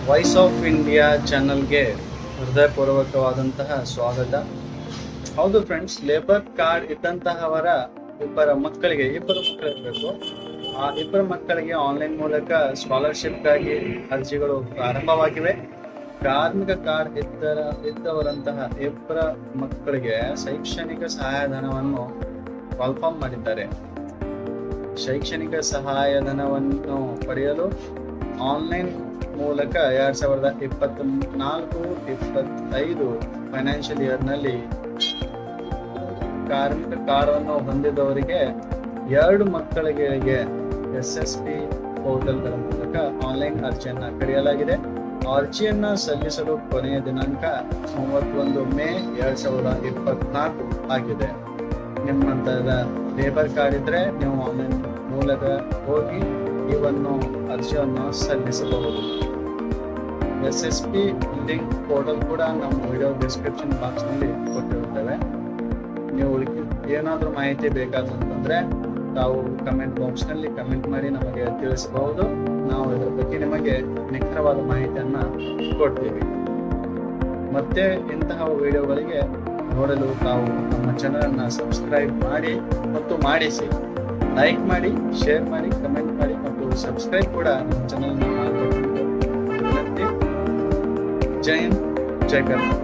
Voice of India ಚಾನಲ್ಗೆ ಹೃದಯಪೂರ್ವಕವಾದಂತಹ ಸ್ವಾಗತ. ಹೌದು ಫ್ರೆಂಡ್ಸ್, ಲೇಬರ್ ಕಾರ್ಡ್ ಇದ್ದಂತಹವರ ಇಬ್ಬರು ಮಕ್ಕಳು ಇರಬೇಕು. ಆ ಇಬ್ಬರು ಮಕ್ಕಳಿಗೆ ಆನ್ಲೈನ್ ಮೂಲಕ ಸ್ಕಾಲರ್ಶಿಪ್ಗಾಗಿ ಅರ್ಜಿಗಳು ಪ್ರಾರಂಭವಾಗಿವೆ. ಕಾರ್ಮಿಕ ಕಾರ್ಡ್ ಇದ್ದವರಂತಹ ಇಬ್ಬರ ಮಕ್ಕಳಿಗೆ ಶೈಕ್ಷಣಿಕ ಸಹಾಯಧನವನ್ನು ಕಾಲ್ಫಾರ್ಮ್ ಮಾಡಿದ್ದಾರೆ. ಶೈಕ್ಷಣಿಕ ಸಹಾಯಧನವನ್ನು ಪಡೆಯಲು ಆನ್ಲೈನ್ ಮೂಲಕ 2024-25 ಫೈನಾನ್ಷಿಯಲ್ ಇಯರ್ನಲ್ಲಿ ಕಾರ್ಮಿಕ ಕಾರ್ಡನ್ನು ಹೊಂದಿದವರಿಗೆ 2 ಮಕ್ಕಳಿಗೆ SSP ಪೋರ್ಟಲ್ಗಳ ಮೂಲಕ ಆನ್ಲೈನ್ ಅರ್ಜಿಯನ್ನು ಕರೆಯಲಾಗಿದೆ. ಅರ್ಜಿಯನ್ನು ಸಲ್ಲಿಸಲು ಕೊನೆಯ ದಿನಾಂಕ 31 ಮೇ 2024 ಆಗಿದೆ. ನಿಮ್ಮಂತದ ಲೇಬರ್ ಕಾರ್ಡ್ ಇದ್ರೆ ನೀವು ಆನ್ಲೈನ್ ಮೂಲಕ ಹೋಗಿ ಇವನ್ನು ಅರ್ಜಿಯನ್ನು ಸಲ್ಲಿಸಬಹುದು. SSP ಲಿಂಕ್ ಪೋರ್ಟಲ್ ಕೂಡ ನಮ್ಮ ವಿಡಿಯೋ ಡಿಸ್ಕ್ರಿಪ್ಷನ್ ಬಾಕ್ಸ್ ನಲ್ಲಿ ಕೊಟ್ಟಿರುತ್ತೇವೆ. ನೀವು ಏನಾದರೂ ಮಾಹಿತಿ ಬೇಕಾದಂತಂದ್ರೆ ತಾವು ಕಮೆಂಟ್ ಬಾಕ್ಸ್ ನಲ್ಲಿ ಕಮೆಂಟ್ ಮಾಡಿ ನಮಗೆ ತಿಳಿಸಬಹುದು. ನಾವು ಇದರ ಬಗ್ಗೆ ನಿಮಗೆ ನಿಖರವಾದ ಮಾಹಿತಿಯನ್ನ ಕೊಡ್ತೀವಿ. ಮತ್ತೆ ಇಂತಹ ವಿಡಿಯೋಗಳಿಗೆ ನೋಡಲು ತಾವು ನಮ್ಮ ಚಾನೆಲ್ ಅನ್ನ ಸಬ್ಸ್ಕ್ರೈಬ್ ಮಾಡಿ ಮತ್ತು ಮಾಡಿಸಿ. ಲೈಕ್ ಮಾಡಿ, ಶೇರ್ ಮಾಡಿ, ಕಮೆಂಟ್ ಮಾಡಿ ಮತ್ತು ಸಬ್ಸ್ಕ್ರೈಬ್ ಕೂಡ ನಮ್ಮ ಚಾನೆಲ್ ವಿನಂತಿ. ಜೈ ಹಿಂದ್, ಜೈ ಕರ್ನಾಟಕ.